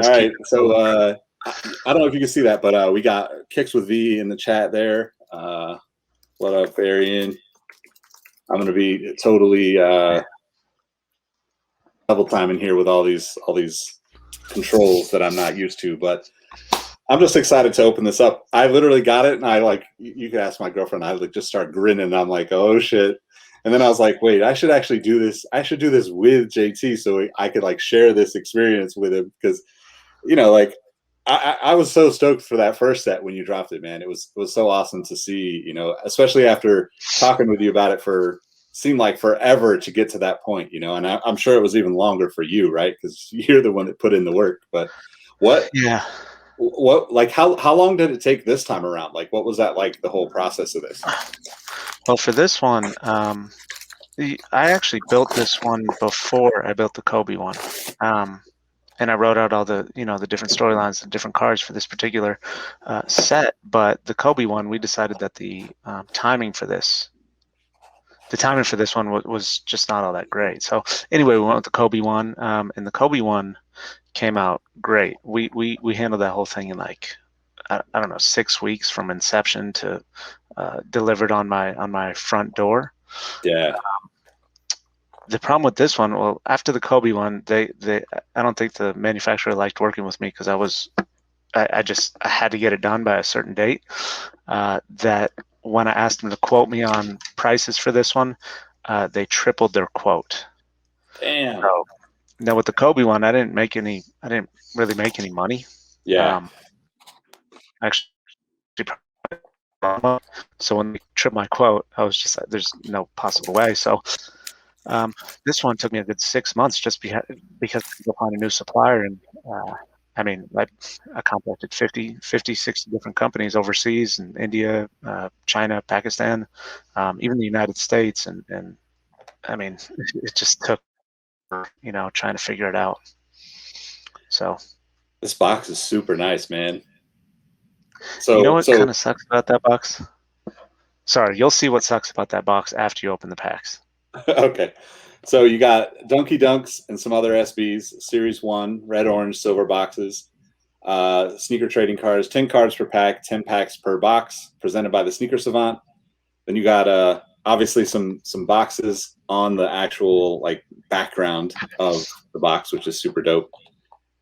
All right. keep it So going. I don't know if you can see that, but we got Kicks with V in the chat there. What up, Arian? I'm gonna be totally double timing here with all these controls that I'm not used to, but I'm just excited to open this up. I literally got it, and I like you can ask my girlfriend. I like just start grinning. And I'm like, oh shit. And then I was like, wait, I should actually do this. I should do this with JT so I could like share this experience with him because like I was so stoked for that first set when you dropped it, man. It was so awesome to see, especially after talking with you about it for seemed like forever to get to that point, and I'm sure it was even longer for you, right? Because you're the one that put in the work. But what like how long did it take this time around? Like what was that like the whole process of this? Well, for this one, I actually built this one before I built the Kobe one. And I wrote out all the, the different storylines and different cards for this particular set. But the Kobe one, we decided that the timing for this one was just not all that great. So anyway, we went with the Kobe one, and the Kobe one came out great. We handled that whole thing in like, I don't know, 6 weeks from inception to delivered on my front door. Yeah. The problem with this one, well, after the Kobe one, I don't think the manufacturer liked working with me because I had to get it done by a certain date. That when I asked them to quote me on prices for this one, they tripled their quote. Damn. So, now with the Kobe one, I didn't really make any money. Yeah. Actually, so when they tripped my quote, I was just like, there's no possible way. So this one took me a good 6 months just because I go find a new supplier. And I contacted 50, 60 different companies overseas in India, China, Pakistan, even the United States. And I mean, it just took, trying to figure it out. So this box is super nice, man. So, you know what kind of sucks about that box? Sorry, you'll see what sucks about that box after you open the packs. Okay. So you got Donkey Dunks and some other SBs, Series 1, red, orange, silver boxes, sneaker trading cards, 10 cards per pack, 10 packs per box, presented by the Sneaker Savant. Then you got obviously some boxes on the actual like background of the box, which is super dope.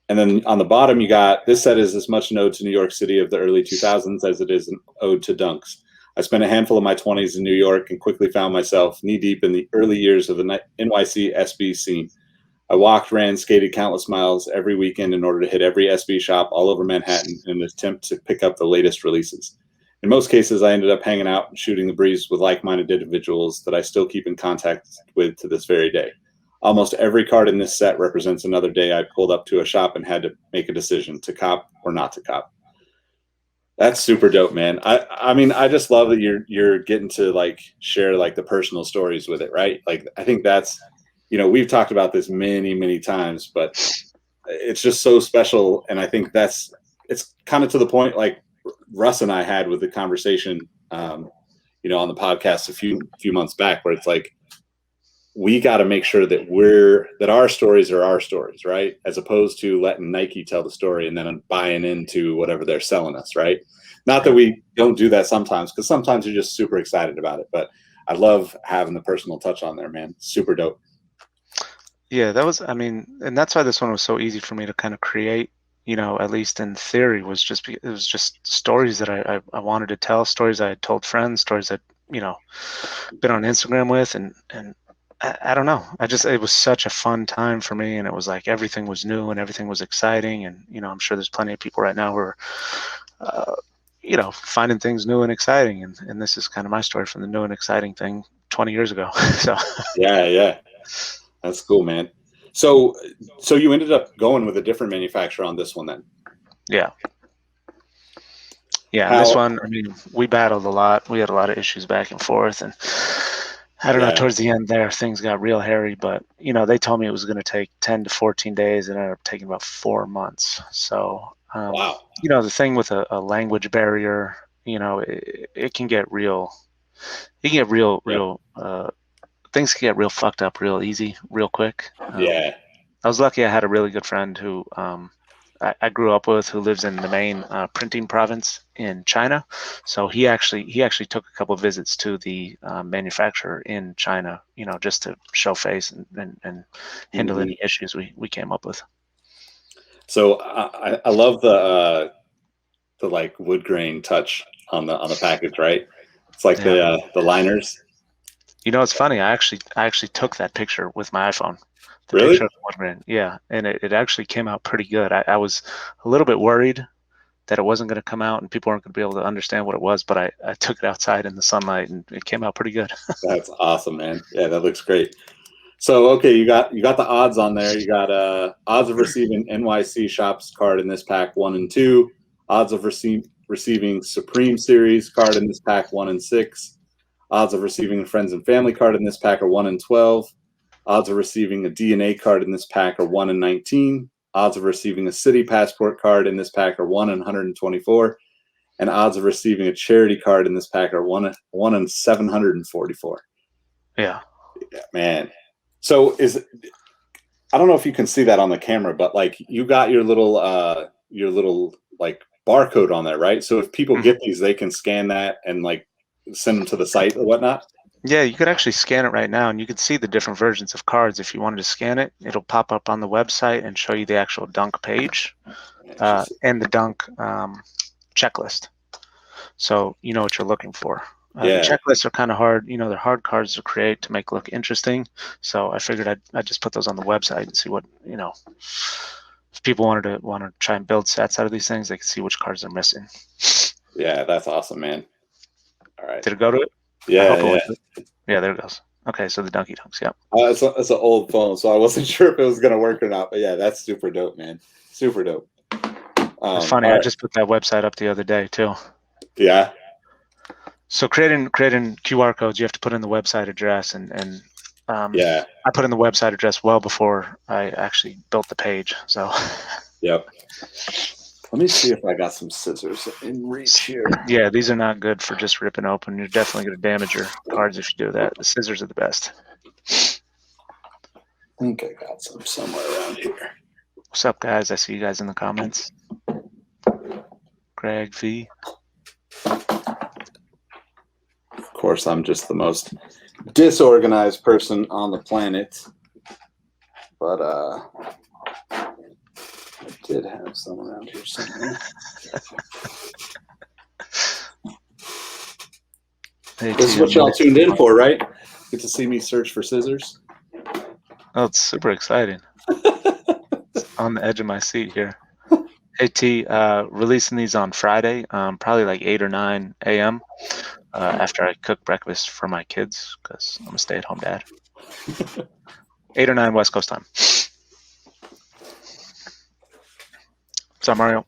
And then on the bottom, you got this set is as much an ode to New York City of the early 2000s as it is an ode to Dunks. I spent a handful of my 20s in New York and quickly found myself knee-deep in the early years of the NYC SB scene. I walked, ran, skated countless miles every weekend in order to hit every SB shop all over Manhattan in an attempt to pick up the latest releases. In most cases, I ended up hanging out and shooting the breeze with like-minded individuals that I still keep in contact with to this very day. Almost every card in this set represents another day I pulled up to a shop and had to make a decision to cop or not to cop. That's super dope, man. I mean, I just love that you're getting to like share like the personal stories with it, right? Like I think that's, we've talked about this many, many times, but it's just so special. And I think it's kind of to the point like Russ and I had with the conversation, on the podcast a few months back, where it's like, we got to make sure that our stories are our stories, right? As opposed to letting Nike tell the story and then buying into whatever they're selling us, right? Not that we don't do that sometimes, because sometimes you're just super excited about it. But I love having the personal touch on there, man. Super dope. Yeah, and that's why this one was so easy for me to kind of create, at least in theory, it was just stories that I wanted to tell, stories I had told friends, stories that, been on Instagram with, and I don't know. It was such a fun time for me, and it was like everything was new and everything was exciting. And, I'm sure there's plenty of people right now who are, finding things new and exciting. And this is kind of my story from the new and exciting thing 20 years ago. So yeah. That's cool, man. So you ended up going with a different manufacturer on this one then? Yeah. Yeah. This one, we battled a lot. We had a lot of issues back and forth, and I don't know, towards the end there, things got real hairy, but, they told me it was going to take 10 to 14 days and it ended up taking about 4 months. So, wow. The thing with a language barrier, it can get real, things can get real fucked up real easy, real quick. Yeah. I was lucky I had a really good friend who I grew up with, who lives in the main printing province in China. So he actually took a couple of visits to the manufacturer in China, just to show face and handle any issues we came up with. So I love the like wood grain touch on the package, right? It's like the liners. It's funny. I actually took that picture with my iPhone. The Really? picture of the wood grain. Yeah, and it actually came out pretty good. I was a little bit worried that it wasn't going to come out and people weren't going to be able to understand what it was, but I took it outside in the sunlight and it came out pretty good. That's awesome, man. Yeah, that looks great. So okay, you got the odds on there. You got odds of receiving NYC Shops card in this pack 1 and 2. Odds of receiving Supreme Series card in this pack 1 and 6. Odds of receiving a Friends and Family card in this pack are 1 and 12. Odds of receiving a DNA card in this pack are 1 and 19. Odds of receiving a City Passport card in this pack are 1 in 124. And odds of receiving a charity card in this pack are 1 in 744. Yeah. Man. So I don't know if you can see that on the camera, but like you got your little like barcode on there, right? So if people get these, they can scan that and like send them to the site or whatnot. Yeah, you could actually scan it right now, and you could see the different versions of cards. If you wanted to scan it, it'll pop up on the website and show you the actual dunk page and the dunk checklist. So you know what you're looking for. The checklists are kind of hard. They're hard cards to create to make look interesting. So I figured I'd just put those on the website and see what, if people wanted to try and build sets out of these things, they can see which cards they're missing. Yeah, that's awesome, man. All right. Did it go to it? Yeah. Yeah, there it goes. Okay, so the Dunky Dunks, yeah. It's an old phone, so I wasn't sure if it was going to work or not. But yeah, that's super dope, man. Super dope. It's funny. I just put that website up the other day too. Yeah. So creating QR codes, you have to put in the website address, and I put in the website address well before I actually built the page. So. Yep. Let me see if I got some scissors in reach here. Yeah, these are not good for just ripping open. You're definitely going to damage your cards if you do that. The scissors are the best. I think I got some somewhere around here. What's up, guys? I see you guys in the comments. Greg V. Of course, I'm just the most disorganized person on the planet. But I did have some around here somewhere. This is what y'all tuned in for, right? Get to see me search for scissors. Oh, it's super exciting. It's on the edge of my seat here. Hey, T, releasing these on Friday, probably like 8 or 9 a.m. After I cook breakfast for my kids, because I'm a stay-at-home dad. 8 or 9 West Coast time. What's up, Mario?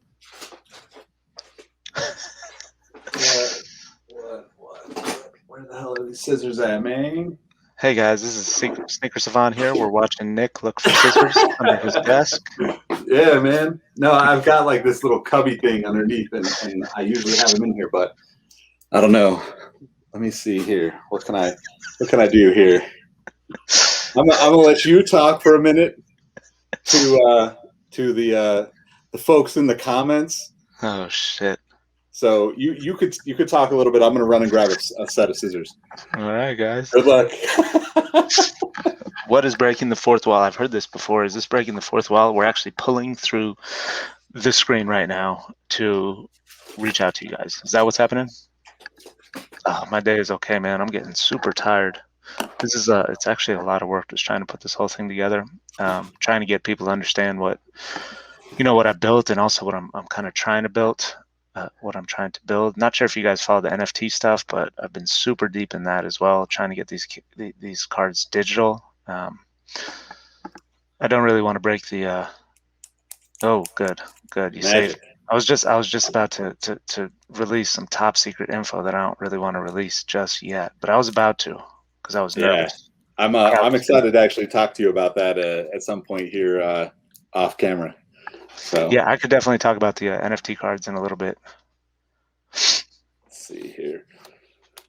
Where the hell are these scissors at, man? Hey guys, this is Sneaker Savant here. We're watching Nick look for scissors under his desk. Yeah, man. No, I've got like this little cubby thing underneath, and I usually have them in here, but I don't know. Let me see here. What can I do here? I'm gonna let you talk for a minute to the folks in the comments. Oh shit. So you could talk a little bit. I'm gonna run and grab a set of scissors. All right, guys. Good luck. What is breaking the fourth wall? I've heard this before. Is this breaking the fourth wall? We're actually pulling through the screen right now to reach out to you guys. Is that what's happening? Oh, my day is okay, man. I'm getting super tired. This is it's actually a lot of work just trying to put this whole thing together. Trying to get people to understand what I built, and also what I'm kind of trying to build. What I'm trying to build. Not sure if you guys follow the NFT stuff, but I've been super deep in that as well, trying to get these cards digital. I don't really want to break the. Oh, good. You saved. I was just about to release some top secret info that I don't really want to release just yet, but I was about to because I was nervous. I'm excited to actually talk to you about that at some point here off camera. So yeah, I could definitely talk about the NFT cards in a little bit. Let's see here.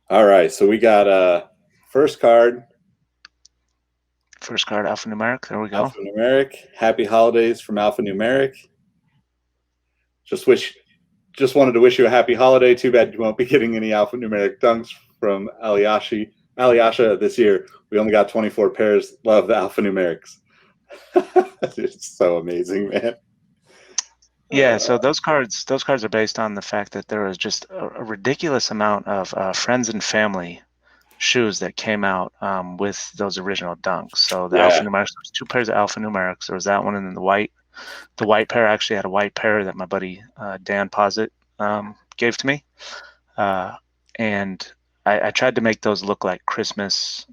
All right, so we got first card. First card, alphanumeric. There we go. Alphanumeric. Happy holidays from alphanumeric. Just wanted to wish you a happy holiday. Too bad you won't be getting any alphanumeric dunks from Alyasha this year. We only got 24 pairs. Love the alphanumerics. It's so amazing, man. Yeah, so those cards are based on the fact that there was just a ridiculous amount of friends and family shoes that came out with those original dunks. So the alphanumerics, there was 2 pairs of alphanumerics. There was that one, and then the white pair. I actually had a white pair that my buddy Dan Posit gave to me, and I tried to make those look like Christmas,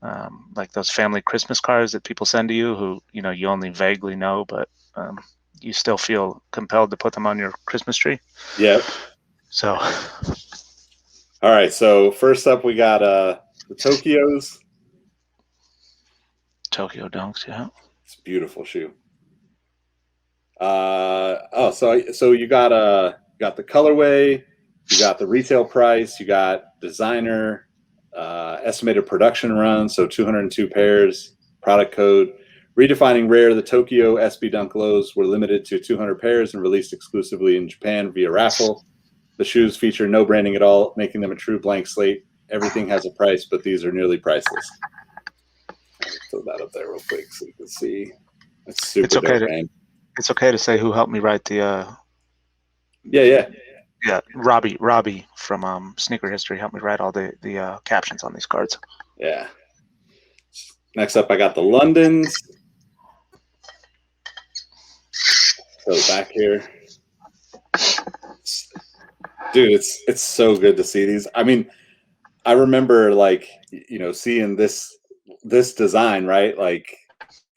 like those family Christmas cards that people send to you, who you only vaguely know, but you still feel compelled to put them on your Christmas tree. Yep. So, all right. So first up, we got the Tokyo Dunks. Yeah, it's a beautiful shoe. So you got the colorway, you got the retail price, you got designer, estimated production run, so 202 pairs, product code. Redefining rare, the Tokyo SB Dunk Lows were limited to 200 pairs and released exclusively in Japan via raffle. The shoes feature no branding at all, making them a true blank slate. Everything has a price, but these are nearly priceless. Throw that up there real quick so you can see. It's super dope, man. It's okay to say who helped me write the. Yeah. Robbie from Sneaker History helped me write all the captions on these cards. Yeah. Next up, I got the Londons. So back here, dude, it's so good to see these. I mean, I remember seeing this design, right? Like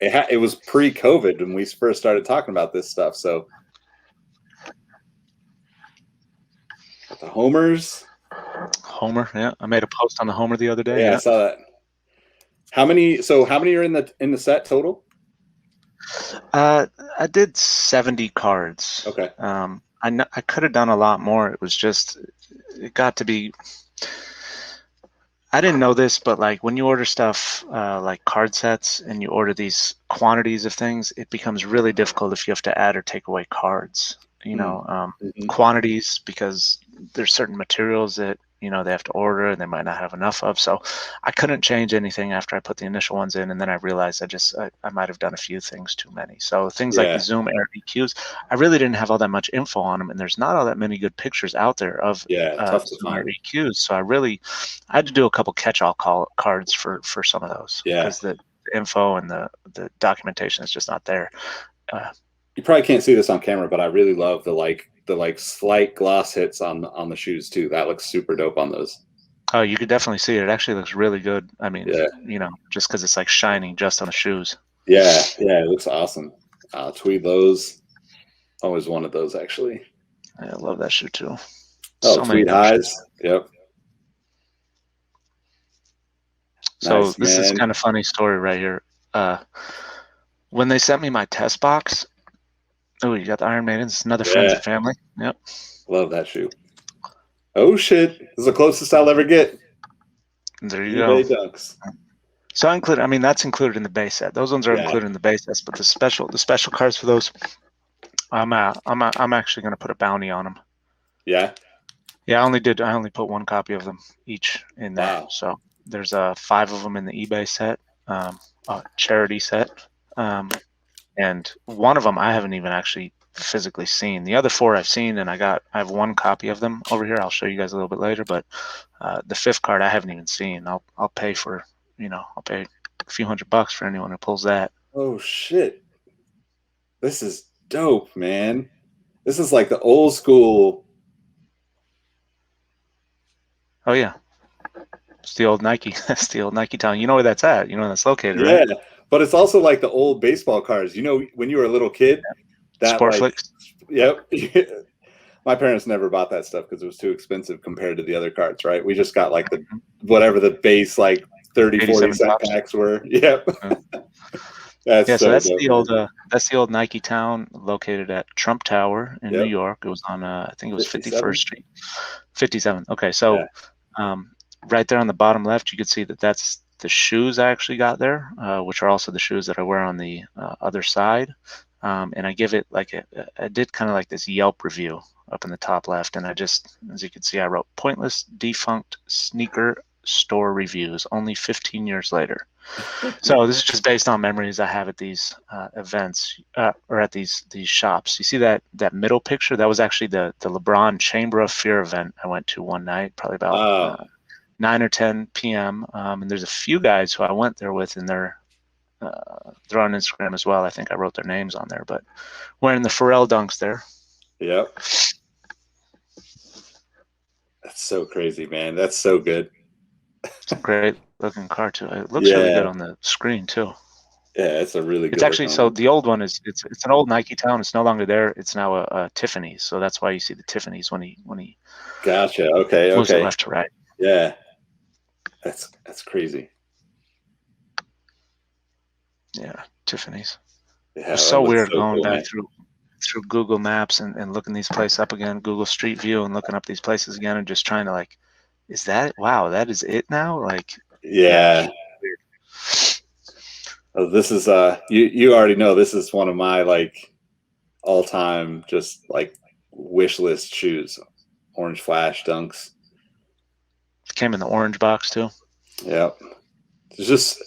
it was pre-COVID when we first started talking about this stuff. So got the Homers. Homer, yeah. I made a post on the Homer the other day. Yeah, I saw that. How many are in the set total? I did 70 cards. Okay. I could have done a lot more. It got to be. I didn't know this, but like when you order stuff like card sets and you order these quantities of things, it becomes really difficult if you have to add or take away cards. Quantities, because there's certain materials that they have to order and they might not have enough of. So I couldn't change anything after I put the initial ones in, and then I realized I might have done a few things too many. So things like the Zoom Air EQs, I really didn't have all that much info on them, and there's not all that many good pictures out there of tough to Zoom Air find. EQs. So I had to do a couple catch-all cards for some of those, because the info and the documentation is just not there. You probably can't see this on camera, but I really love the slight gloss hits on the shoes too. That looks super dope on those. Oh, you could definitely see it. It actually looks really good. I mean, just because it's like shining just on the shoes. Yeah, it looks awesome. Tweed lows. Always wanted those, actually. I love that shoe too. Oh, tweed highs. Yep. So nice, this man. is kind of funny story right here. When they sent me my test box, oh, you got the Iron Maidens, another friends and family. Yep. Love that shoe. Oh shit! This is the closest I'll ever get. There you go. Dunks. So that's included in the base set. Those ones are included in the base sets, but the special cards for those, I'm actually going to put a bounty on them. Yeah. Yeah, I only put 1 copy of them each in there. Wow. So there's 5 of them in the eBay set, a charity set, and one of them I haven't even actually physically seen. The other 4 I've seen, and I have 1 copy of them over here. I'll show you guys a little bit later, but the 5th card I haven't even seen. I'll pay for, I'll pay a few $100 for anyone who pulls that. Oh shit. This is dope, man. This is like the old school. Oh yeah. It's the old Nike. That's the old Nike town. You know where that's at. You know where that's located, right? Yeah. But it's also like the old baseball cards. When you were a little kid, that Sportflix. Yep. My parents never bought that stuff because it was too expensive compared to the other cards, right? We just got like whatever the base 30, 40 cent packs were. Yep. So that's the old Nike town located at Trump Tower in New York. It was on I think it was 51st Street. 57. Okay, so right there on the bottom left, you could see that's the shoes I actually got there, which are also the shoes that I wear on the other side. And I give it I did kind of like this Yelp review up in the top left, and I just, as you can see, I wrote pointless, defunct sneaker store reviews only 15 years later. So this is just based on memories I have at these events or at these shops. You see that middle picture? That was actually the LeBron Chamber of Fear event I went to one night, probably about 9 or 10 p.m. And there's a few guys who I went there with, and they're on Instagram as well. I think I wrote their names on there, but wearing the Pharrell Dunks there. Yep. That's so crazy, man. That's so good. It's a great looking car too. It looks really good on the screen too. Yeah, it's a really good. It's actually, so the old one is it's an old Nike Town. It's no longer there. It's now a Tiffany's. So that's why you see the Tiffany's when he Gotcha. Okay. moves it left to right. Yeah. That's crazy. Yeah, Tiffany's. Yeah, it's so weird so going cool, back man. through Google Maps and looking these places up again, Google Street View, and looking up these places again, and just trying to like, is that, wow, that is it now? Like, yeah. Oh, this is you already know this is one of my like all-time just like wish list shoes. Orange Flash Dunks. It came in the orange box too. Yep. It's just,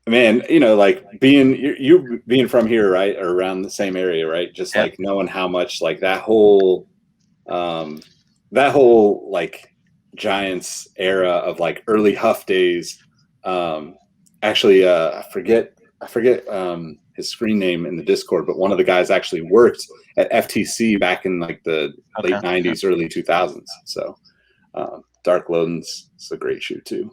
man, you know, like you being from here, right, or around the same area, right? Just like knowing how much like that whole like Giants era of like early Huff days. Actually, I forget his screen name in the Discord, but one of the guys actually worked at FTC back in like the late 90s, early 2000s. So Dark Loden's is a great shoe too.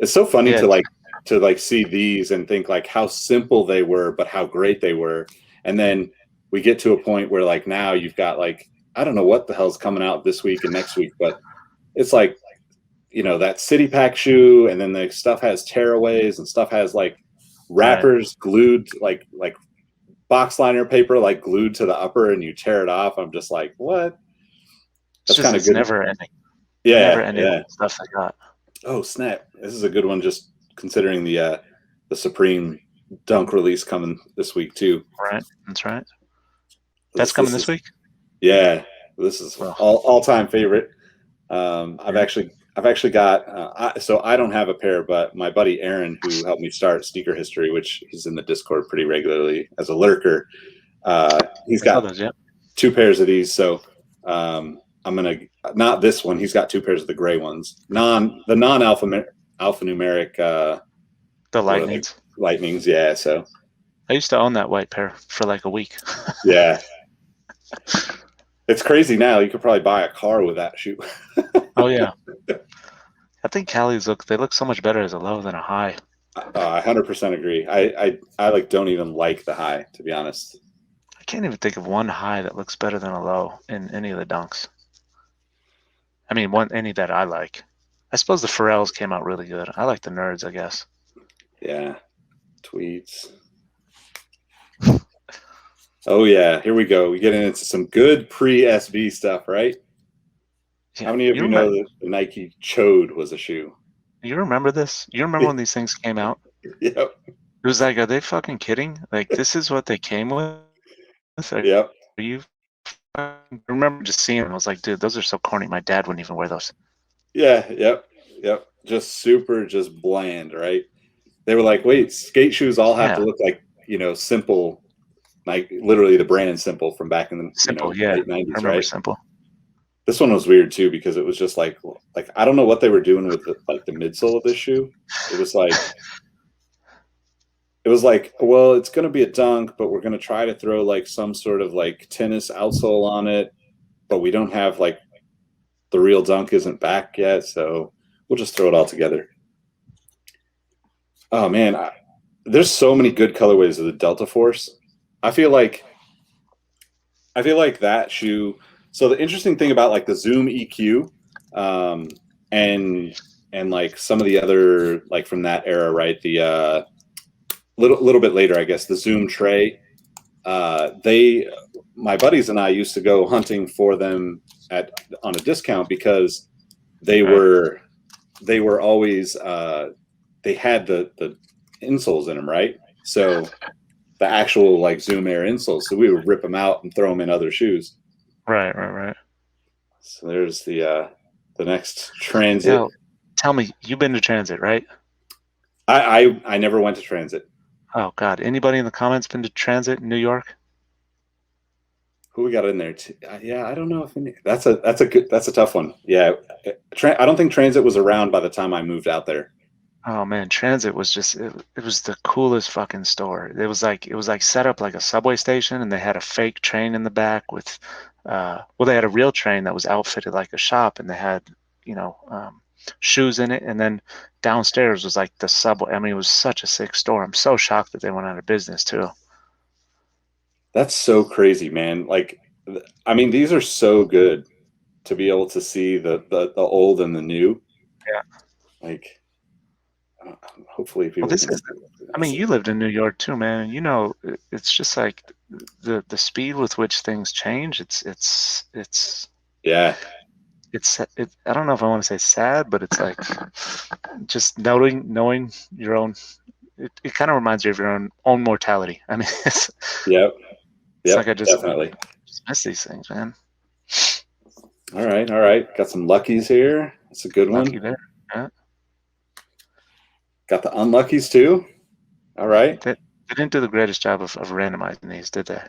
It's so funny to see these and think like how simple they were, but how great they were. And then we get to a point where like now you've got like, I don't know what the hell's coming out this week and next week, but it's like, you know, that City Pack shoe, and then the stuff has tearaways and stuff has like wrappers glued, like box liner paper, like glued to the upper, and you tear it off. I'm just like, what? That's kind of good. Never ending. Yeah. Never ending stuff I got. Oh, snap. This is a good one, just considering the Supreme Dunk release coming this week too. Right. That's right. That's coming this week? Yeah. This is all-time favorite. I've actually got so I don't have a pair, but my buddy Aaron, who helped me start Sneaker History, which he's in the Discord pretty regularly as a lurker, he's got 2 pairs of these. So I'm gonna, not this one, he's got 2 pairs of the gray ones, the non-alphanumeric the lightnings. Yeah, so I used to own that white pair for like a week. Yeah. It's crazy now. You could probably buy a car with that shoe. Oh yeah. I think Cali's they look so much better as a low than a high. I 100% agree. I like don't even like the high, to be honest. I can't even think of one high that looks better than a low in any of the Dunks. I mean, any that I like. I suppose the Pharrells came out really good. I like the Nerds, I guess. Yeah. Tweeds. Oh yeah, here we go. We get into some good pre-SB stuff, right? Yeah, how many of you know that the Nike Chode was a shoe? You remember this? You remember when these things came out? Yep. It was like, are they fucking kidding? Like, this is what they came with? Yep. I remember just seeing them. I was like, dude, those are so corny. My dad wouldn't even wear those. Yeah, yep. Just super, just bland, right? They were like, wait, skate shoes all have to look like, you know, simple, like literally the brand Simple from back in the late 90s, I remember Simple. This one was weird too because it was just like I don't know what they were doing with the midsole of this shoe. It was like, well, it's going to be a dunk, but we're going to try to throw like some sort of like tennis outsole on it, but we don't have like the real dunk isn't back yet, so we'll just throw it all together. Oh man, there's so many good colorways of the Delta Force. I feel like that shoe. So the interesting thing about like the Zoom EQ, and like some of the other like from that era, right? The little bit later, I guess, the Zoom Tray. My buddies and I used to go hunting for them on a discount because they were always they had the insoles in them, right? So the actual like Zoom Air insoles. So we would rip them out and throw them in other shoes. Right. So there's the next Transit. Yeah, tell me, you've been to Transit, right? I never went to Transit. Oh God, anybody in the comments been to Transit in New York? Who we got in there? Yeah, I don't know if that's a tough one. Yeah, I don't think Transit was around by the time I moved out there. Oh man, Transit was just it was the coolest fucking store. It was like set up like a subway station, and they had a fake train in the back with well, they had a real train that was outfitted like a shop, and they had, you know, shoes in it, and then downstairs was like the subway. I mean, it was such a sick store. I'm so shocked that they went out of business too. That's so crazy, man. Like, I mean, these are so good to be able to see the old and the new. Yeah. Like, hopefully people. Well, this is. I mean, you lived in New York too, man. And you know, it's just like the speed with which things change. Yeah. I don't know if I want to say sad, but it's like just knowing your own. It kind of reminds you of your own mortality. I mean, Yep. It's like I just definitely miss these things, man. All right. Got some luckies here. That's a good Lucky one. there. Yeah. Got the unluckies too. All right. They didn't do the greatest job of randomizing these, did they?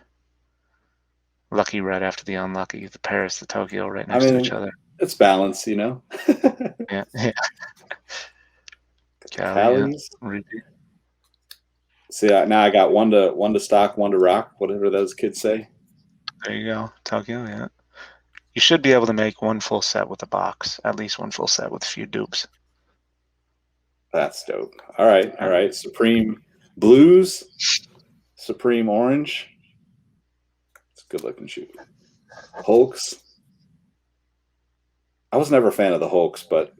Lucky right after the unlucky, the Paris, the Tokyo right next to each other. It's balanced, you know. Yeah. Cali's. Yeah. See, now I got one to stock, one to rock, whatever those kids say. There you go, Tokyo. Yeah. You should be able to make one full set with a box, at least one full set with a few dupes. That's dope. All right. Supreme Blues, Supreme Orange. It's a good looking shoe. Hulks. I was never a fan of the Hulks, but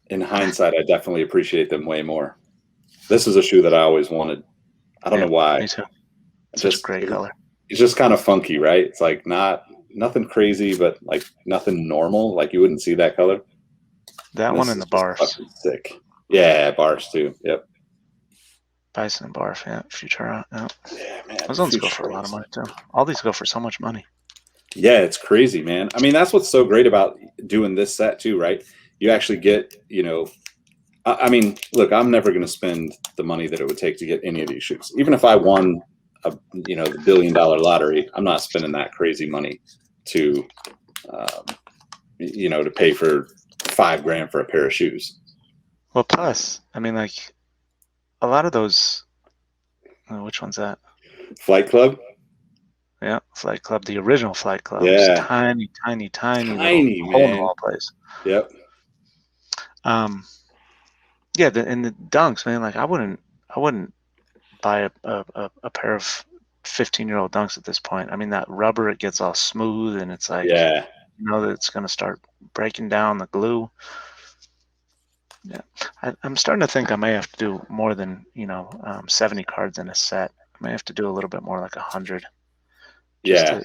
in hindsight, I definitely appreciate them way more. This is a shoe that I always wanted. I don't know why. Me too. It's just a great color. It's just kind of funky, right? It's like nothing crazy, but like nothing normal. Like you wouldn't see that color. That one in the bars. Sick. Yeah, bars too. Yep. Bison and barf, yeah. Futura. Yeah. Yeah, man. Those ones go for a lot of money too. All these go for so much money. Yeah, it's crazy, man. I mean, that's what's so great about doing this set too, right? You actually get, you know, I mean, look, I'm never going to spend the money that it would take to get any of these shoes. Even if I won, the $1 billion lottery, I'm not spending that crazy money to, to pay for $5,000 for a pair of shoes. Well, plus, I mean, like a lot of those. Which one's that? Flight Club. Yeah, Flight Club, the original Flight Club. Yeah, tiny hole in the wall place. Yep. Yeah, and the Dunks, man. Like I wouldn't buy a pair of 15-year-old Dunks at this point. I mean, that rubber, it gets all smooth, and it's like, yeah, you know that it's gonna start breaking down the glue. Yeah, I'm starting to think I may have to do more than 70 cards in a set. I may have to do a little bit more, like 100. Just to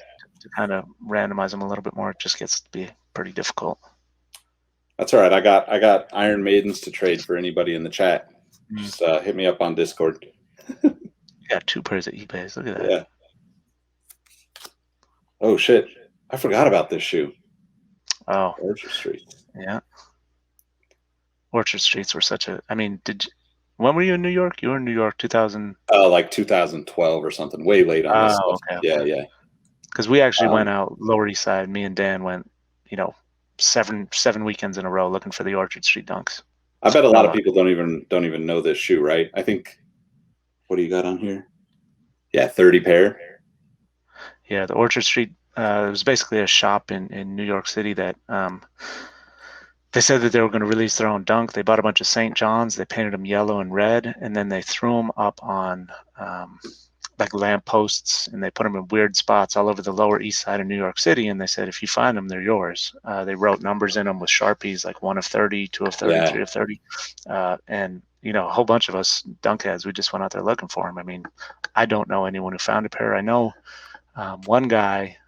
kind of randomize them a little bit more. It just gets to be pretty difficult. That's all right. I got Iron Maidens to trade for anybody in the chat. Just hit me up on Discord. You got 2 pairs of eBays. Look at that. Yeah. Oh shit! I forgot about this shoe. Oh, Orchard Street. Yeah. Orchard Streets were such a. I mean, when were you in New York? You were in New York 2000. Like 2012 or something. Way late on this. Okay. Yeah. Because we actually went out Lower East Side. Me and Dan went, 7 weekends in a row looking for the Orchard Street Dunks. I bet a lot of people don't even know this shoe, right? I think. What do you got on here? Yeah, 30 pair. Yeah, the Orchard Street. It was basically a shop in New York City that they said that they were going to release their own Dunk. They bought a bunch of St. John's. They painted them yellow and red, and then they threw them up on like lamp posts, and they put them in weird spots all over the Lower East Side of New York City. And they said, if you find them, they're yours. They wrote numbers in them with Sharpies, like 1 of 30, 2 of 30, 3 of 30. And, a whole bunch of us Dunk heads, we just went out there looking for them. I mean, I don't know anyone who found a pair. I know one guy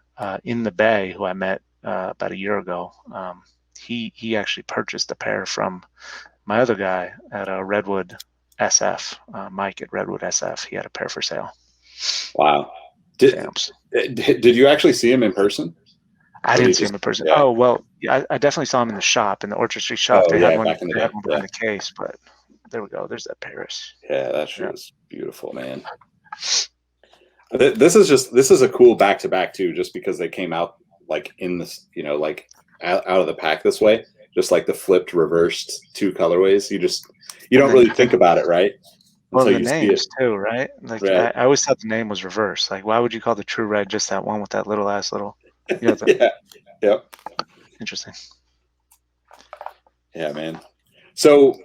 in the Bay who I met about a year ago. He actually purchased a pair from my other guy at Redwood SF, Mike at Redwood SF. He had a pair for sale. Wow. Did Champs. did you actually see him in person? I Or did didn't you see him just in person. yeah. Oh well, yeah, I definitely saw him in the shop, in the Orchard Street shop. Oh yeah, back in the They had day. one Yeah. behind the case, but there we go. There's that Paris. Yeah, that shoe Yeah. is beautiful, man. This is a cool back to back too, just because they came out like in this, like out of the pack this way, just like the flipped, reversed two colorways. You And don't then really think about it, right? well, Until and the you see it, names too, right? Like right? I always thought the name was reversed. Like why would you call the True Red just that one with that little ass little, the Yeah, yep, interesting. yeah, man. So,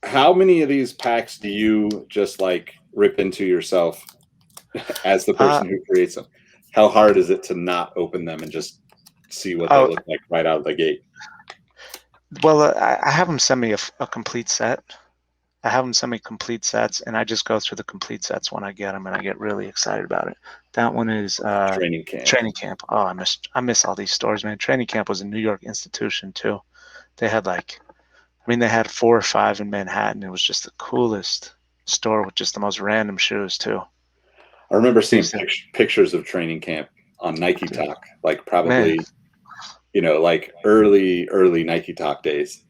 how many of these packs do you just like rip into yourself as the Uh person who creates them? How hard is it to not open them and just see what they oh look like right out of the gate? well, I have them send me a complete set. I have them send me complete sets, and I just go through the complete sets when I get them, and I get really excited about it. That one is Training camp. Training Camp. Oh, I miss all these stores, man. Training Camp was a New York institution too. They had they had 4 or 5 in Manhattan. It was just the coolest store with just the most random shoes too. I remember seeing Used to- pictures of training camp on Nike Dude, Talk, like man, probably, like early Nike Talk days.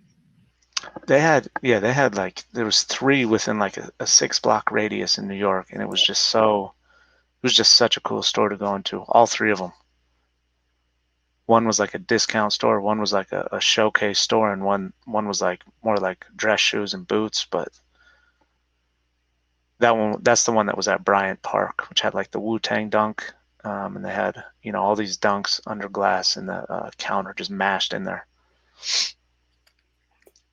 they had there was 3 within like a 6-block radius in New York, and it was just such a cool store to go into. All 3 of them. One was like a discount store, one was like a showcase store, and one was like more like dress shoes and boots. But that's the one that was at Bryant Park, which had like the Wu-Tang dunk, and they had all these dunks under glass in the counter just mashed in there.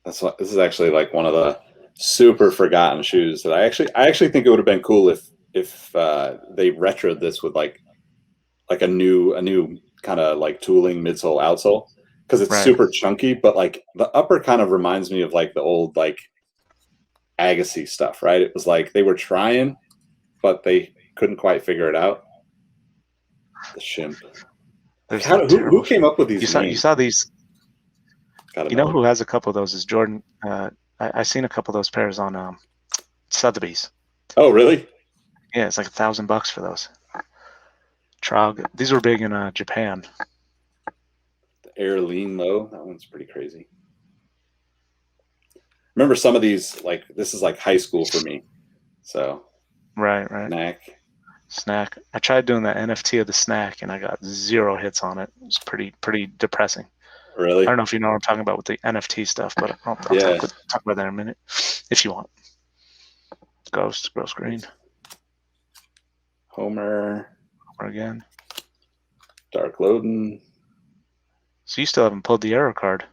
This is actually like one of the super forgotten shoes that I actually think it would have been cool if they retroed this with like a new kind of like tooling midsole outsole, because it's Right. super chunky, but like the upper kind of reminds me of like the old like Agassi stuff, right? It was like they were trying, but they couldn't quite figure it out. The shimp. There's How, that who terrible. came up with these You names? saw these. Gotta You know know. who has a couple of those is Jordan. I seen a couple of those pairs on Sotheby's. Oh, really? Yeah, it's like $1,000 for those. Trog. These were big in Japan. The Air Lean Low. That one's pretty crazy. Remember some of these, like this is like high school for me. So Right. Snack. I tried doing the NFT of the snack, and I got 0 hits on it. It was pretty depressing. Really? I don't know if you know what I'm talking about with the NFT stuff, but I'll Yeah. talk about that in a minute if you want. Ghost Green. Homer. Again. Dark Loden. So you still haven't pulled the error card.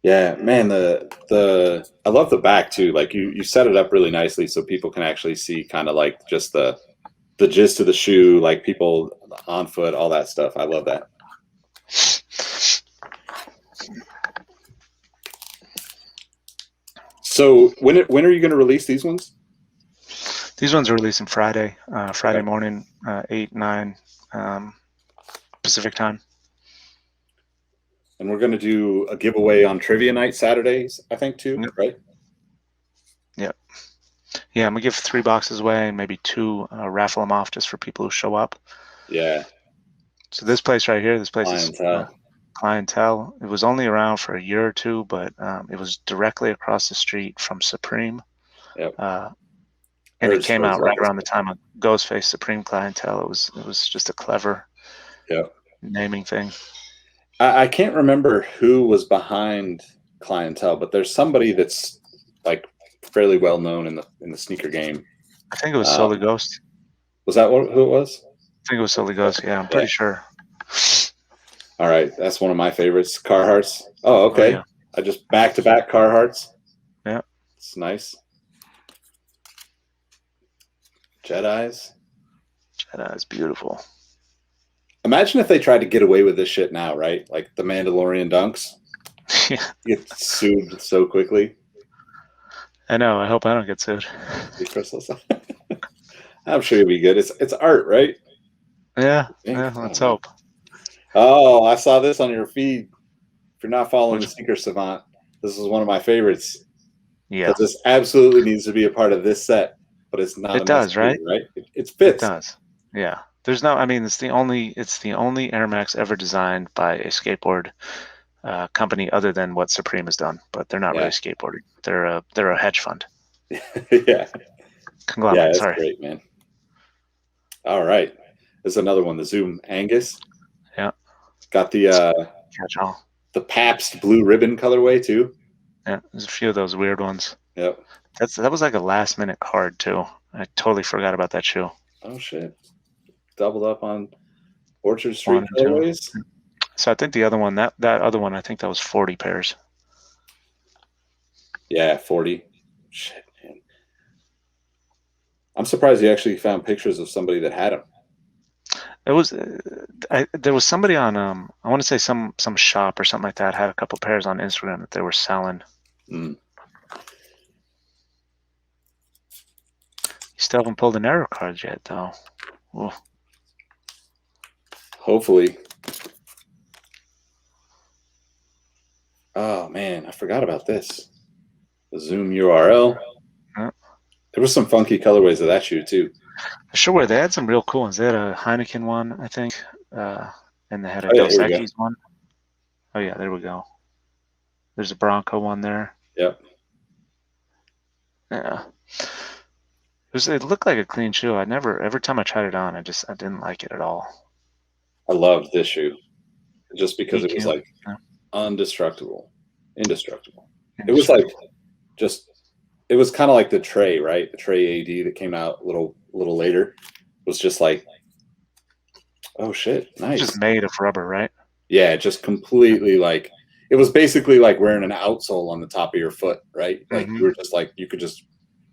Yeah, man, the I love the back too. Like you set it up really nicely so people can actually see kind of like just the gist of the shoe, like people on foot, all that stuff. I love that. So when are you going to release these ones? These ones are releasing Friday Okay. morning, 8-9 Pacific time. And we're going to do a giveaway on Trivia Night Saturdays, I think, too, Yep. right? Yep. Yeah, I'm going to give 3 boxes away and maybe 2 raffle them off just for people who show up. Yeah. So this place right here, is Clientele. It was only around for a year or 2, but it was directly across the street from Supreme. Yep. And it came out right around the time of Ghostface Supreme Clientele. It was just a clever naming thing. I can't remember who was behind Clientele, but there's somebody that's like fairly well known in the sneaker game. I think it was Solely Ghost. Was that who it was? I think it was Solely Ghost. Yeah, I'm pretty sure. All right, that's one of my favorites. Carhartts. Oh, okay. Oh, yeah. I just back-to-back Carhartts. Yeah. It's nice. Jedi's. Jedi's beautiful. Imagine if they tried to get away with this shit now, right? Like the Mandalorian dunks. Yeah. You get sued so quickly. I know. I hope I don't get sued. I'm sure you'll be good. It's art, right? Yeah. Let's hope. Oh, I saw this on your feed. If you're not following the Sneaker Savant, this is one of my favorites. Yeah. But this absolutely needs to be a part of this set. but it's not. It does, right? Right? It It fits. does. Yeah. There's no. I mean, it's the only Air Max ever designed by a skateboard company other than what Supreme has done. But they're not really skateboarding. They're a hedge fund. Yeah. Conglomerate. That's Sorry. great, man. All right. There's another one. The Zoom Angus. Yeah. Got the Catch all. the Pabst blue ribbon colorway too. Yeah. There's a few of those weird ones. Yep. That was like a last minute card too. I totally forgot about that shoe. Oh shit. Doubled up on Orchard Street colorways. So I think the other one, that other one, I think that was 40 pairs. Yeah, 40. Shit, man. I'm surprised you actually found pictures of somebody that had them. It was there was somebody on I want to say some shop or something like that had a couple pairs on Instagram that they were selling. Mm. You still haven't pulled an error card yet, though. Ooh. Hopefully. Oh man, I forgot about this. The Zoom URL. Yeah. There was some funky colorways of that shoe too. Sure, they had some real cool ones. They had a Heineken one, I think, and they had a Dos Equis one. Oh yeah, there we go. There's a Bronco one there. Yep. Yeah. It looked like a clean shoe. Every time I tried it on, I didn't like it at all. I loved this shoe just because it was like indestructible. It was like it was kind of like the Trey, right? The Trey AD that came out a little later. It was just like, oh shit, nice. Just made of rubber, right? Yeah, just completely like, it was basically like wearing an outsole on the top of your foot, right? Like you were just like, you could just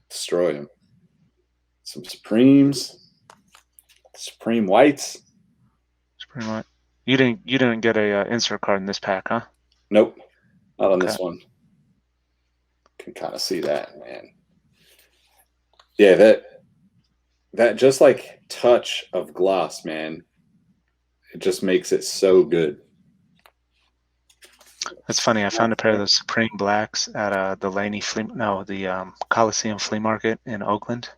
destroy them. Some Supremes, Supreme whites. Supreme white. You didn't get a insert card in this pack, huh? Nope, not on this one. Can kind of see that, man. Yeah, that just like touch of gloss, man. It just makes it so good. That's funny. I found a pair of those Supreme Blacks at the Coliseum Flea Market in Oakland.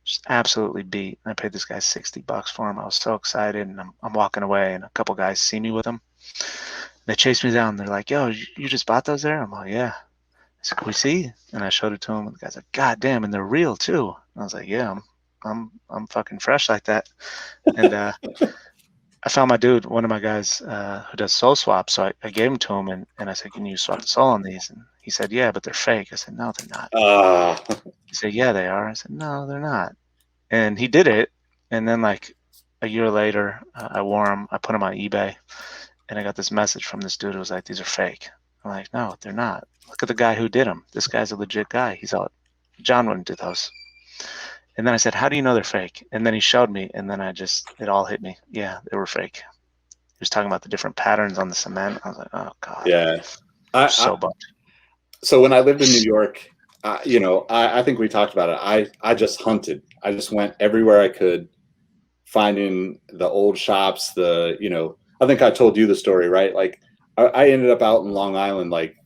Just absolutely beat. I paid this guy $60 for them. I was so excited, and I'm walking away, and a couple guys see me with them. They chased me down. They're like, "Yo, you just bought those there?" I'm like, "Yeah." I said, "Can we see?" And I showed it to him, and the guy's like, "God damn!" And they're real too. And I was like, "Yeah, I'm fucking fresh like that." And I found my dude, one of my guys who does sole swaps. So I gave them to him, and I said, "Can you swap the sole on these?" And he said, "Yeah, but they're fake." I said, "No, they're not." He said, "Yeah, they are." I said, "No, they're not." And he did it. And then like a year later, I wore them. I put them on eBay, and I got this message from this dude who was like, "These are fake." I'm like, "No, they're not. Look at the guy who did them. This guy's a legit guy. He's all, John wouldn't do those." And then I said, "How do you know they're fake?" And then he showed me, and then it all hit me. Yeah, they were fake. He was talking about the different patterns on the cement. I was like, "Oh God." Yeah. So bummed. So when I lived in New York, I think we talked about it. I just hunted. I just went everywhere I could, finding the old shops. I think I told you the story, right? Like I ended up out in Long Island, like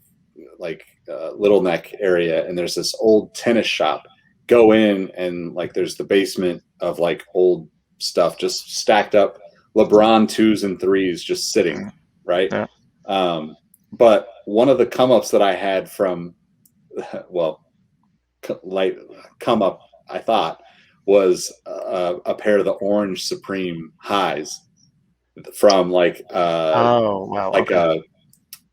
Little Neck area, and there's this old tennis shop. Go in, and like there's the basement of like old stuff just stacked up, LeBron 2s and 3s just sitting, right? Yeah. But one of the come ups that I had from, come up, I thought, was a pair of the orange Supreme highs from like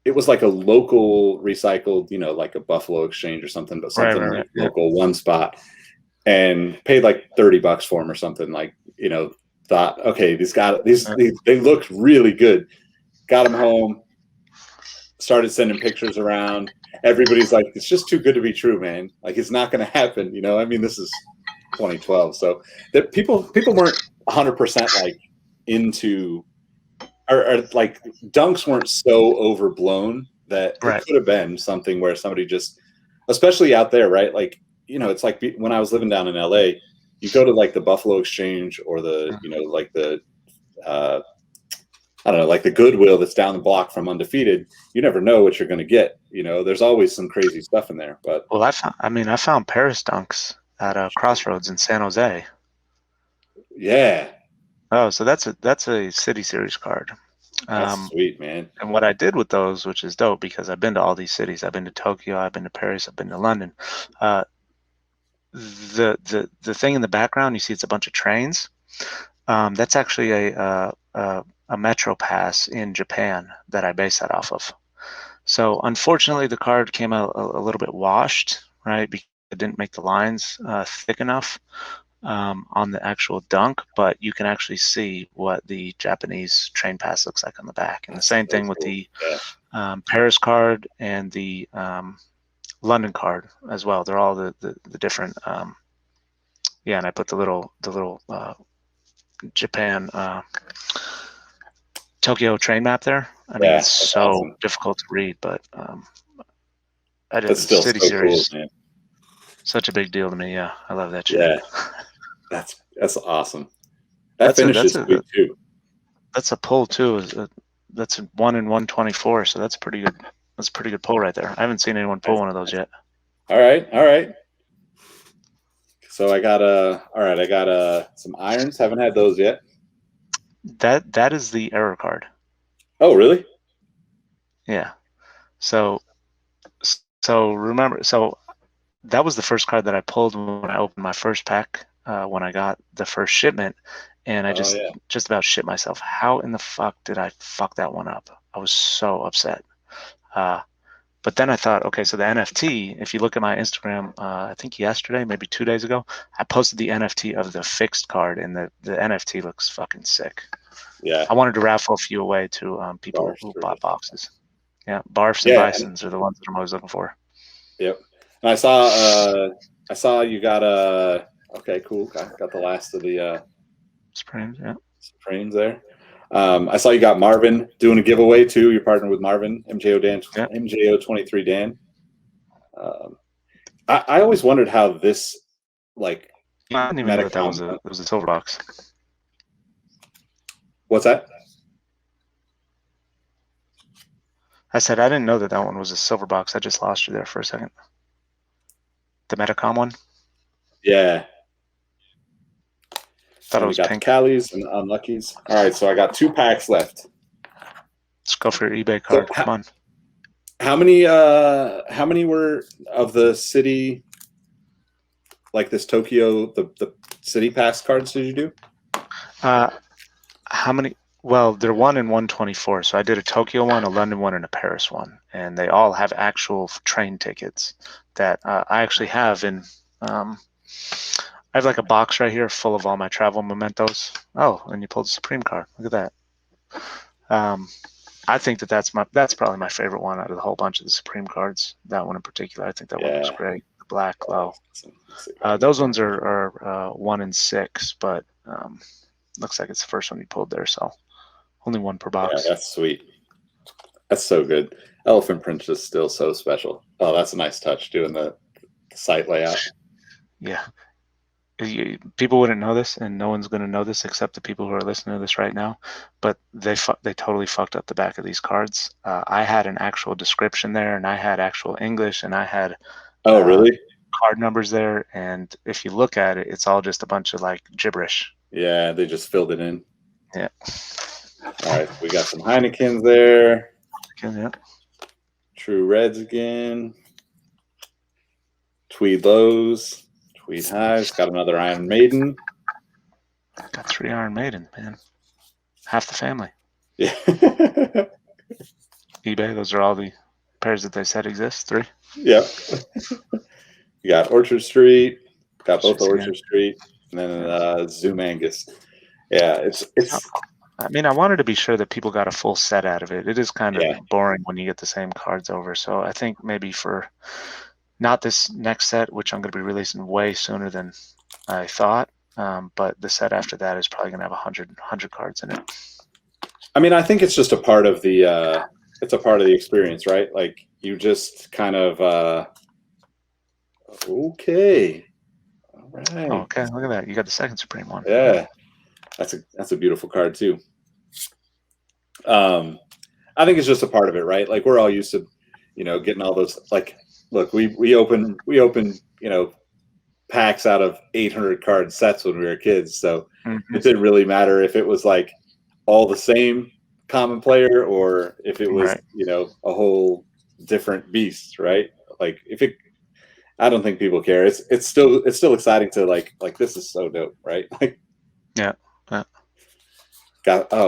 it was like a local recycled, like a Buffalo Exchange or something, but something right. Local one spot, and paid like $30 for them or something. Like, thought, okay, they look really good. Got them home, started sending pictures around. Everybody's like, it's just too good to be true, man. Like, it's not going to happen. I mean, this is 2012. So that people weren't 100% like into, or like dunks weren't so overblown that it could have been something where somebody just, especially out there, right? Like, it's like when I was living down in LA, you go to like the Buffalo Exchange or the, like the, I don't know, like the Goodwill that's down the block from Undefeated. You never know what you're going to get. There's always some crazy stuff in there. But I found Paris Dunks at Crossroads in San Jose. Yeah. Oh, so that's a City Series card. That's sweet, man. And what I did with those, which is dope, because I've been to all these cities. I've been to Tokyo, I've been to Paris, I've been to London. The thing in the background, you see, it's a bunch of trains. That's actually a metro pass in Japan that I base that off of. So unfortunately, the card came out a little bit washed, right? Because it didn't make the lines thick enough on the actual dunk, but you can actually see what the Japanese train pass looks like on the back. And the same thing with the Paris card and the London card as well. They're all the different. Yeah, and I put the little Japan Tokyo train map there. I mean, it's so awesome. Difficult to read, but I did. That's still City so Series, cool, man. Such a big deal to me. Yeah, I love that shit. Yeah, that's awesome. That finish is sweet too. That's a pull too. That's 1 in 124. So that's pretty good. That's a pretty good pull right there. I haven't seen anyone pull one of those yet. All right. So I got some irons. Haven't had those yet. That is the error card. Oh, really? Yeah. So remember, so that was the first card that I pulled when I opened my first pack, when I got the first shipment, and I just about shit myself. How in the fuck did I fuck that one up? I was so upset. But then I thought, okay, so the NFT, if you look at my Instagram, I think yesterday, maybe 2 days ago, I posted the NFT of the fixed card, and the NFT looks fucking sick. Yeah. I wanted to raffle a few away to people who bought boxes. Yeah, Barfs and Bisons are the ones that I'm always looking for. Yep. And I saw you got okay, cool. Got the last of the Supremes, yeah. Supremes there. I saw you got Marvin doing a giveaway too. You're partnered with Marvin, MJO23 Dan. I always wondered how this I didn't even know that was a silver box. What's that? I said I didn't know that one was a silver box. I just lost you there for a second. The Metacom one? Yeah. Thought it was got pink. The Calis and the Unluckies. All right, so I got 2 packs left. Let's go for your eBay card. Come on. How many were of the city, like this Tokyo, the city pass cards did you do? How many? Well, they're 1 in 124. So I did a Tokyo one, a London one, and a Paris one, and they all have actual train tickets that I actually have in. I have like a box right here full of all my travel mementos. Oh, and you pulled a Supreme card. Look at that. I think that's probably my favorite one out of the whole bunch of the Supreme cards. That one in particular, I think that one looks great. The black glow. Those ones are 1 in 6, but looks like it's the first one you pulled there, so only 1 per box. Yeah, that's sweet. That's so good. Elephant print is still so special. Oh, that's a nice touch doing the site layout. Yeah. People wouldn't know this, and no one's going to know this except the people who are listening to this right now, but they totally fucked up the back of these cards. I had an actual description there, and I had actual English, and I had really card numbers there, and if you look at it, it's all just a bunch of like gibberish. Yeah, they just filled it in. Yeah. All right, we got some Heinekens there. Yeah. True Reds again. Tweed Lows. Tweed Highs. Got another Iron Maiden. Got 3 Iron Maiden, man. Half the family. Yeah. eBay, those are all the pairs that they said exist. 3. Yep. You got Orchard Street. Got both Orchard Street. And then Zoom Angus. Yeah, it's. I mean, I wanted to be sure that people got a full set out of it. It is kind of boring when you get the same cards over. So I think maybe for not this next set, which I'm going to be releasing way sooner than I thought, but the set after that is probably going to have 100 cards in it. I mean, I think it's just a part of the experience, right? Like you just kind of okay. All right. Oh, okay, look at that. You got the second Supreme one. Yeah. That's a beautiful card too. I think it's just a part of it, right? Like we're all used to, getting all those. Like, look, we open, packs out of 800 card sets when we were kids. So Mm-hmm. it didn't really matter if it was like all the same common player or if it was, Right. you know, a whole different beast, right? Like if it, I don't think people care. It's still exciting to like this is so dope, right? Like Yeah. oh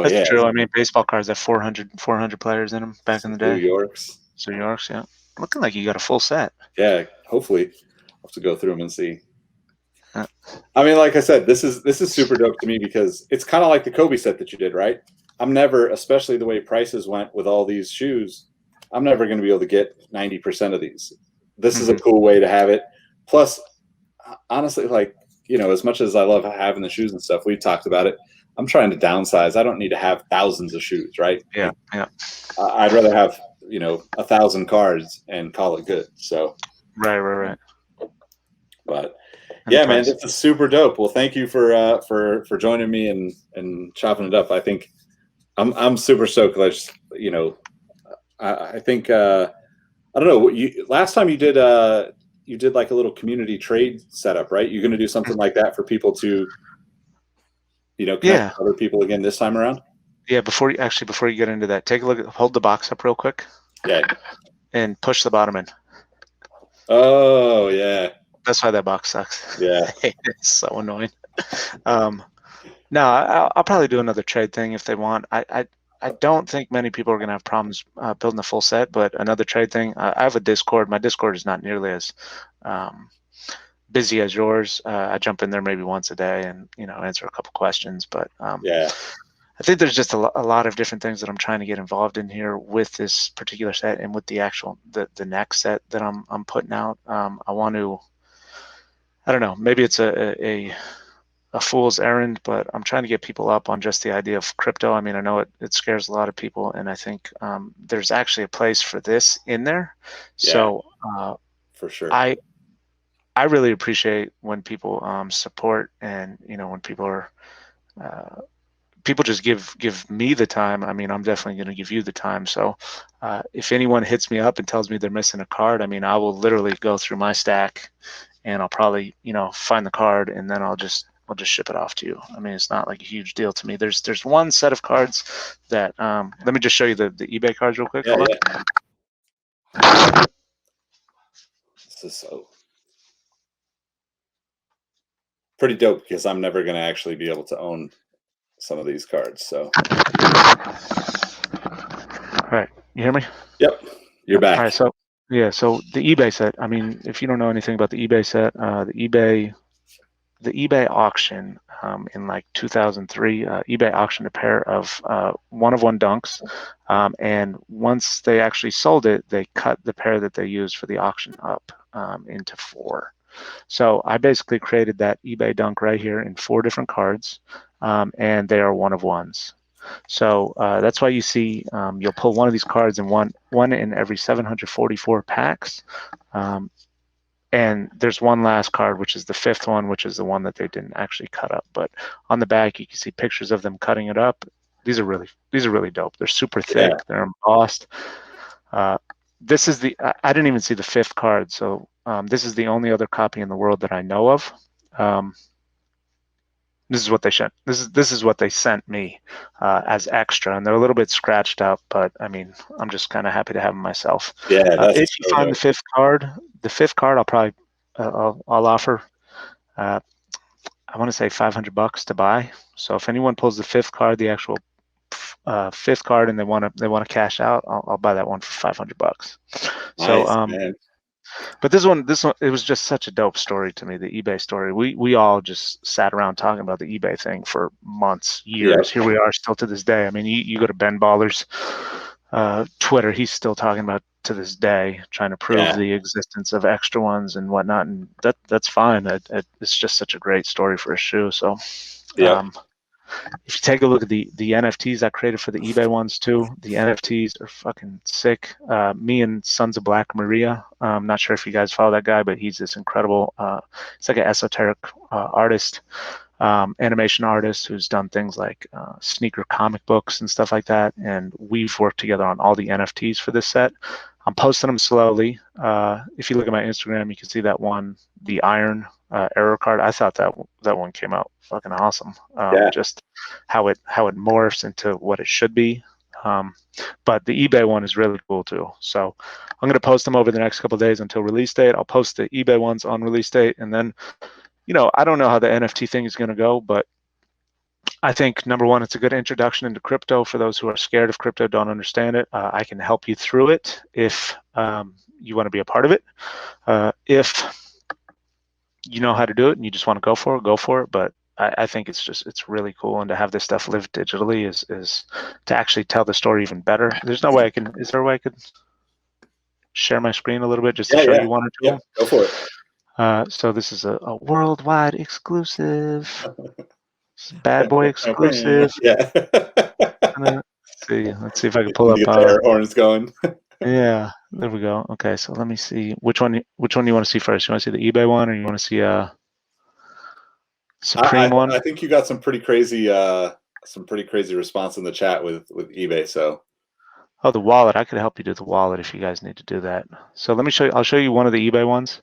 That's yeah, true. I mean, baseball cards have 400 players in them back in the New day. York's. So Yorks, yeah. Looking like you got a full set. Yeah, hopefully I'll have to go through them and see. Yeah. I mean, like I said, this is super dope to me because it's kind of like the Kobe set that you did, right? I'm never, especially the way prices went with all these shoes, I'm never going to be able to get 90% of these. This is a cool way to have it. Plus, honestly, like, you know, as much as I love having the shoes and stuff, we've talked about it. I'm trying to downsize. I don't need to have thousands of shoes, right? Yeah, yeah. I'd rather have, you know, 1,000 cards and call it good. So, Right. but yeah, man, this is super dope. Well, thank you for joining me and chopping it up. I think I'm super stoked. You know, I think I don't know. Last time you did like a little community trade setup, right? You're going to do something like that for people to, you know, connect with other people again this time around. Yeah. Before you get into that, take a look at, hold the box up real quick. Yeah. And push the bottom in. Oh yeah. That's why that box sucks. Yeah. It's so annoying. No, I'll probably do another trade thing if they want. I don't think many people are going to have problems building a full set, but another trade thing. I have a Discord. My Discord is not nearly as busy as yours. I jump in there maybe once a day and, you know, answer a couple questions. But yeah, I think there's just a lot of different things that I'm trying to get involved in here with this particular set and with the actual the next set that I'm putting out. I want to. I don't know. Maybe it's a fool's errand, but I'm trying to get people up on just the idea of crypto. I mean, I know it scares a lot of people, and I think there's actually a place for this in there. Yeah. So for sure, I really appreciate when people support, and you know, when people are people just give me the time. I mean, I'm definitely going to give you the time. So if anyone hits me up and tells me they're missing a card, I mean, I will literally go through my stack, and I'll probably, you know, find the card, and then I'll just ship it off to you. I mean, it's not like a huge deal to me. There's one set of cards that let me just show you the eBay cards real quick. Yeah, hold on. This is so pretty dope because I'm never going to actually be able to own some of these cards. So, all right, you hear me? Yep, you're back. All right, so yeah, so the eBay set. I mean, if you don't know anything about the eBay set, the eBay auction in like 2003, eBay auctioned a pair of one-of-one Dunks, and once they actually sold it, they cut the pair that they used for the auction up into 4. So I basically created that eBay Dunk right here in 4 different cards, and they are one-of-ones. So that's why you see you'll pull one of these cards in one in every 744 packs. And there's one last card, which is the 5th one, which is the one that they didn't actually cut up. But on the back, you can see pictures of them cutting it up. These are really dope. They're super thick. Yeah. They're embossed. This is I didn't even see the 5th card. So this is the only other copy in the world that I know of. This is what they sent. This is what they sent me as extra, and they're a little bit scratched up, but I mean, I'm just kind of happy to have them myself. Yeah. If you find the 5th card, I'll probably I'll offer. I want to say $500 to buy. So if anyone pulls the 5th card, the actual 5th card, and they want to cash out, I'll buy that one for $500. Nice, so man. But this one, it was just such a dope story to me, the eBay story. We all just sat around talking about the eBay thing for months, years. Yep. Here we are still to this day. I mean, you go to Ben Baller's Twitter, he's still talking about to this day, trying to prove the existence of extra ones and whatnot. And that's fine. It's just such a great story for a shoe. So, if you take a look at the NFTs I created for the eBay ones too, the NFTs are fucking sick. Me and Sons of Black Maria, I'm not sure if you guys follow that guy, but he's this incredible, it's like an esoteric artist, animation artist who's done things like sneaker comic books and stuff like that. And we've worked together on all the NFTs for this set. I'm posting them slowly. If you look at my Instagram, you can see that one, the iron error card. I thought that one came out fucking awesome. Yeah. Just how it morphs into what it should be. But the eBay one is really cool too. So I'm going to post them over the next couple of days until release date. I'll post the eBay ones on release date, and then, I don't know how the NFT thing is going to go, but I think number one, it's a good introduction into crypto for those who are scared of crypto, don't understand it. I can help you through it if you want to be a part of it. If you know how to do it and you just want to go for it. But I think it's really cool, and to have this stuff live digitally is to actually tell the story even better. There's no way I can. Is there a way I could share my screen a little bit just to show you one or two? Yeah, go for it. So this is a worldwide exclusive. Bad boy exclusive. Yeah. Let's see if I can pull up. Get the air horns going. Yeah, there we go. Okay, so let me see which one you want to see first. You want to see the eBay one, or you want to see Supreme one? I think you got some pretty crazy response in the chat with eBay. So. Oh, the wallet. I could help you do the wallet if you guys need to do that. So let me show you. I'll show you one of the eBay ones.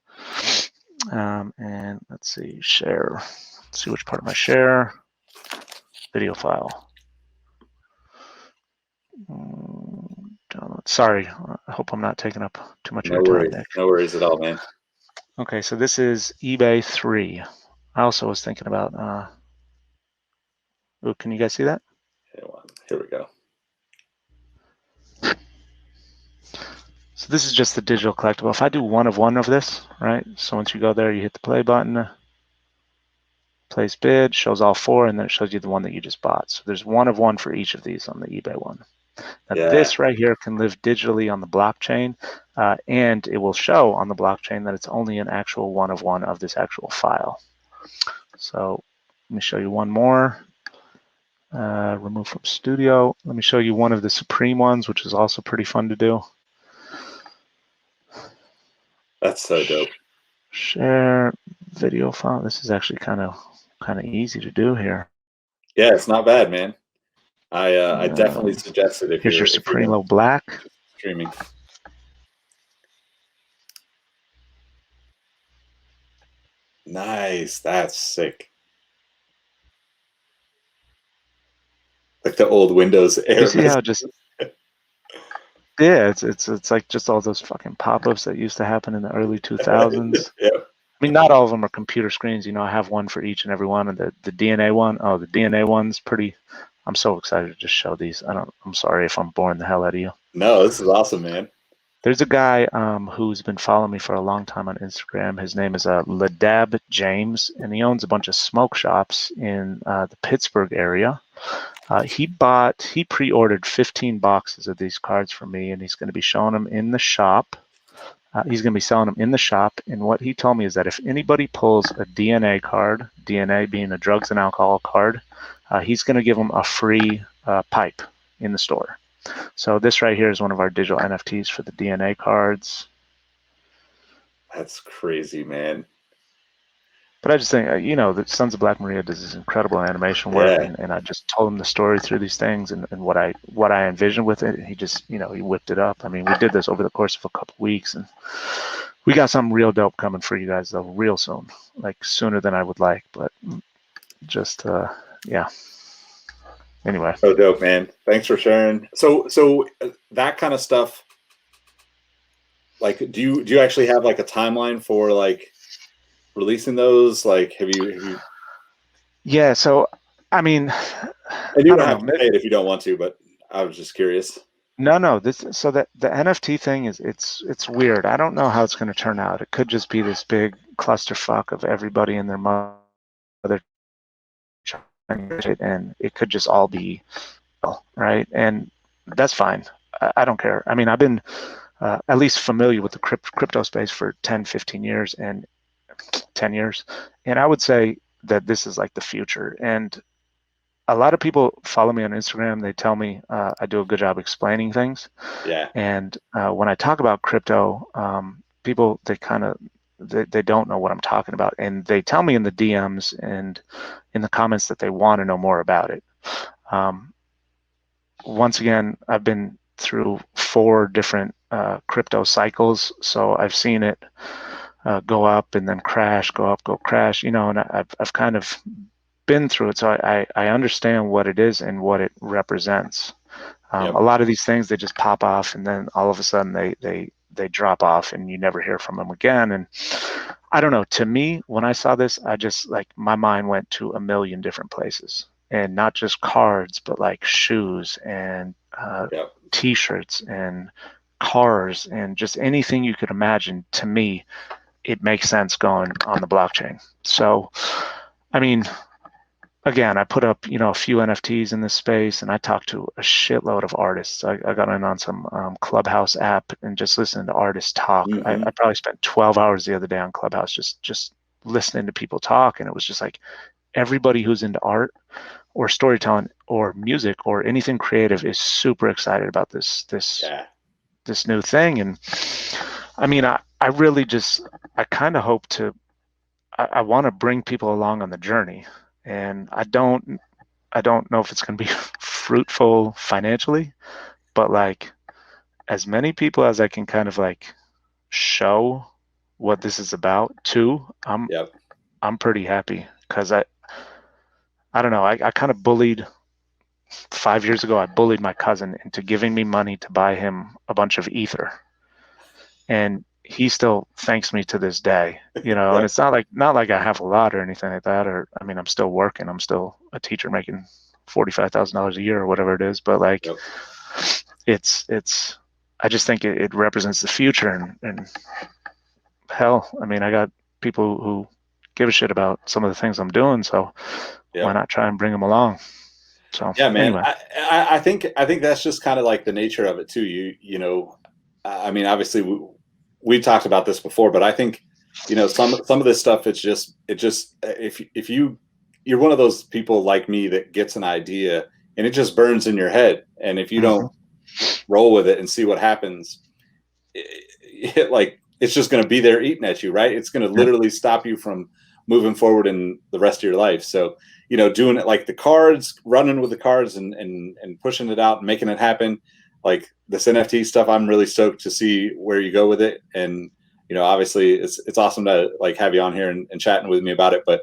And let's see, share. Let's see which part of my share. Video file. Sorry, I hope I'm not taking up too much of your time there. No worries at all, man. Okay, so this is eBay 3. I also was thinking about. Oh, can you guys see that? Here we go. So this is just the digital collectible. If I do one of this, right? So once you go there, you hit the play button, place bid, shows all 4, and then it shows you the one that you just bought. So there's one of one for each of these on the eBay one. Now this right here can live digitally on the blockchain, and it will show on the blockchain that it's only an actual one of one of this actual file. So let me show you one more. Remove from studio. Let me show you one of the Supreme ones, which is also pretty fun to do. That's so dope. Share video file. This is actually kind of easy to do here. Yeah, it's not bad, man. I definitely suggest it if here's your Supremo Black streaming. Nice, that's sick. Like the old Windows era. You see how just yeah, it's like just all those fucking pop-ups that used to happen in the early 2000s. Yeah. I mean, not all of them are computer screens. I have one for each and every one. And the DNA one, the DNA one's pretty. I'm so excited to just show these. I'm sorry if I'm boring the hell out of you. No, this is awesome, man. There's a guy who's been following me for a long time on Instagram. His name is Ladab James, and he owns a bunch of smoke shops in the Pittsburgh area. He pre-ordered 15 boxes of these cards for me, and he's going to be showing them in the shop. He's going to be selling them in the shop, and what he told me is that if anybody pulls a DNA card, DNA being a drugs and alcohol card, he's going to give them a free pipe in the store. So this right here is one of our digital NFTs for the DNA cards. That's crazy, man. But I just think, the Sons of Black Maria does this incredible animation work, and I just told him the story through these things and what I envisioned with it. And he just, he whipped it up. I mean, we did this over the course of a couple of weeks, and we got something real dope coming for you guys, though, real soon, like sooner than I would like. But just, yeah. Anyway. So dope, man. Thanks for sharing. So that kind of stuff, like, do you actually have like a timeline for like releasing those? Like, have you? Yeah. So, I mean, and you don't have to pay it if you don't want to, but I was just curious. No. So that the NFT thing it's weird. I don't know how it's going to turn out. It could just be this big clusterfuck of everybody and their mother, and it could just all be, right? And that's fine. I don't care. I mean, I've been at least familiar with the crypto space for 10, 15 years and 10 years. And I would say that this is like the future. And a lot of people follow me on Instagram. They tell me I do a good job explaining things. Yeah. And when I talk about crypto, people, they don't know what I'm talking about. And they tell me in the DMs and in the comments that they want to know more about it. Once again, I've been through 4 different crypto cycles, so I've seen it go up and then crash, go up, go crash, and I've kind of been through it, so I understand what it is and what it represents. A lot of these things, they just pop off, and then all of a sudden they drop off, and you never hear from them again. And I don't know. To me, when I saw this, I just my mind went to a million different places, and not just cards, but like shoes and T-shirts and cars and just anything you could imagine. To me, it makes sense going on the blockchain. So, I mean, again, I put up, a few NFTs in this space, and I talked to a shitload of artists. I got in on some Clubhouse app and just listening to artists talk. I probably spent 12 hours the other day on Clubhouse just listening to people talk, and it was just like everybody who's into art or storytelling or music or anything creative is super excited about this new thing. And I mean, I really I kind of hope I want to bring people along on the journey. And I don't know if it's going to be fruitful financially, but as many people as I can kind of show what this is about too, I'm pretty happy, because I don't know, I kind of bullied 5 years ago. I bullied my cousin into giving me money to buy him a bunch of ether, and he still thanks me to this day, and it's not like I have a lot or anything like that, or I mean, I'm still working. I'm still a teacher making $45,000 a year or whatever it is, but it's I just think it represents the future, and hell, I mean, I got people who give a shit about some of the things I'm doing, so why not try and bring them along? So man, anyway. I think that's just kind of like the nature of it too. I mean, obviously we talked about this before, but I think, some of this stuff, it just if you're one of those people like me that gets an idea and it just burns in your head, and if you don't roll with it and see what happens, it's just going to be there eating at you, right? It's going to literally stop you from moving forward in the rest of your life. So, doing it like the cards, running with the cards and pushing it out and making it happen. Like this NFT stuff, I'm really stoked to see where you go with it. And, obviously it's awesome to have you on here and chatting with me about it, but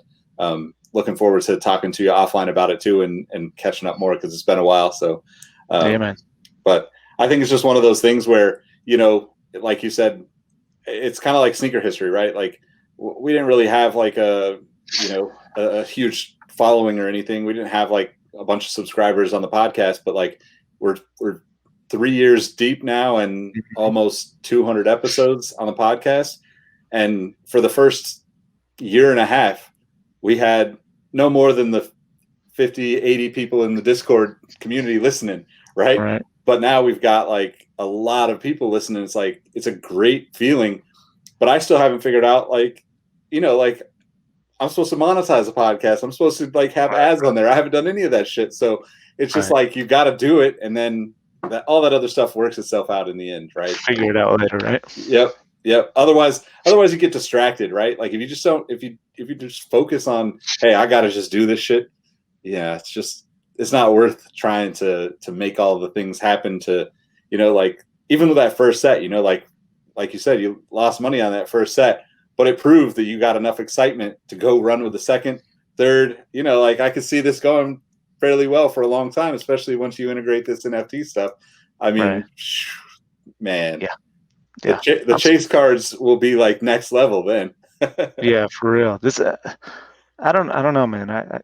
looking forward to talking to you offline about it too, and catching up more, because it's been a while. So, man. But I think it's just one of those things where, like you said, it's kind of like sneaker history, right? Like we didn't really have a huge following or anything. We didn't have a bunch of subscribers on the podcast, but we're 3 years deep now and almost 200 episodes on the podcast. And for the first year and a half, we had no more than the 50, 80 people in the Discord community listening. Right. But now we've got a lot of people listening. It's a great feeling, but I still haven't figured out, I'm supposed to monetize a podcast. I'm supposed to have ads on there. I haven't done any of that shit. So it's just you've got to do it. And then all that other stuff works itself out in the end, right? Figure it out later, right? Yep. Otherwise you get distracted, right? If you just don't, if you just focus on, hey, I got to just do this shit. Yeah. It's not worth trying to make all the things happen to, even with that first set, like you said, you lost money on that first set, but it proved that you got enough excitement to go run with the second, third, I could see this going fairly well for a long time, especially once you integrate this NFT stuff. I mean, man, the chase cards will be next level then. Yeah, for real. This, I don't know, man. I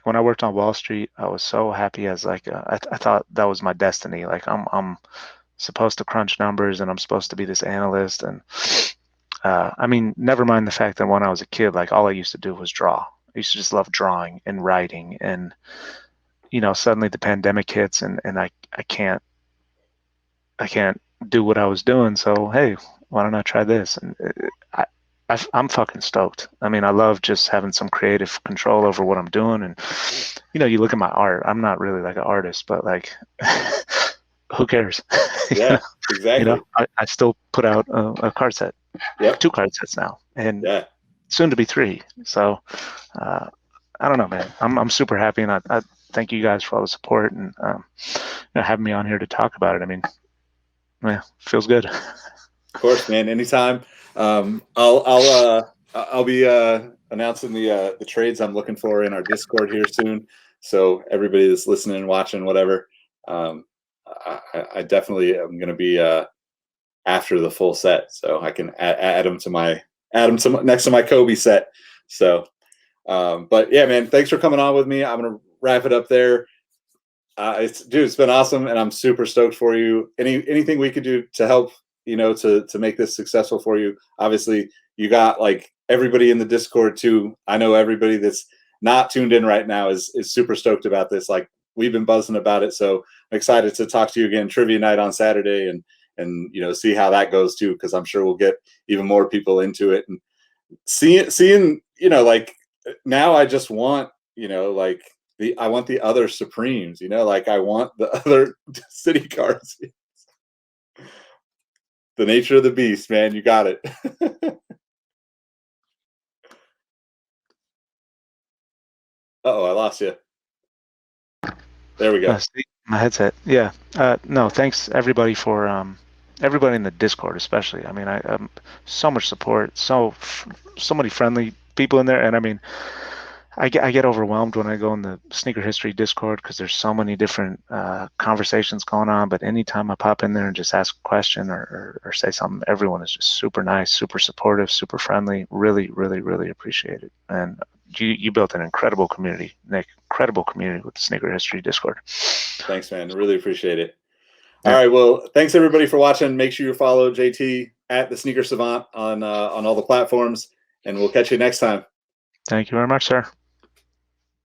when I worked on Wall Street, I was so happy as I thought that was my destiny. I'm supposed to crunch numbers, and I'm supposed to be this analyst. And I mean, never mind the fact that when I was a kid, all I used to do was draw. I used to just love drawing and writing, and suddenly the pandemic hits, and I can't do what I was doing. So hey, why don't I try this? And I'm fucking stoked. I mean, I love just having some creative control over what I'm doing. And you look at my art. I'm not really an artist, but who cares? Yeah, exactly. I still put out a card set. Yep. 2 card sets now, and soon to be 3. So I don't know, man. I'm super happy, and I thank you guys for all the support and having me on here to talk about it. I mean, yeah, feels good. Of course, man. Anytime. I'll be announcing the trades I'm looking for in our Discord here soon. So everybody that's listening and watching, whatever, I definitely am going to be after the full set, so I can add them to next to my Kobe set. So, but yeah, man, thanks for coming on with me. I'm gonna wrap it up there. It's been awesome, and I'm super stoked for you. Anything we could do to help, to make this successful for you. Obviously, you got like everybody in the Discord too. I know everybody that's not tuned in right now is super stoked about this. Like, we've been buzzing about it, so I'm excited to talk to you again. Trivia night on Saturday, and see how that goes too, because I'm sure we'll get even more people into it, and seeing like, now I just want, like, I want the other Supremes, like I want the other city cards. The nature of the beast, man. You got it. Uh-oh, I lost you. There we go. See, my headset. Yeah. No, thanks everybody for everybody in the Discord, especially. I mean, I so much support, so many friendly people in there, and I mean, I get overwhelmed when I go in the sneaker history Discord because there's so many different conversations going on. But anytime I pop in there and just ask a question or say something, everyone is just super nice, super supportive, super friendly. Really, really, really appreciate it. And you built an incredible community, Nick. Incredible community with the sneaker history Discord. Thanks, man. Really appreciate it. Yeah. All right. Well, thanks everybody for watching. Make sure you follow JT at the Sneaker Savant on all the platforms, and we'll catch you next time. Thank you very much, sir.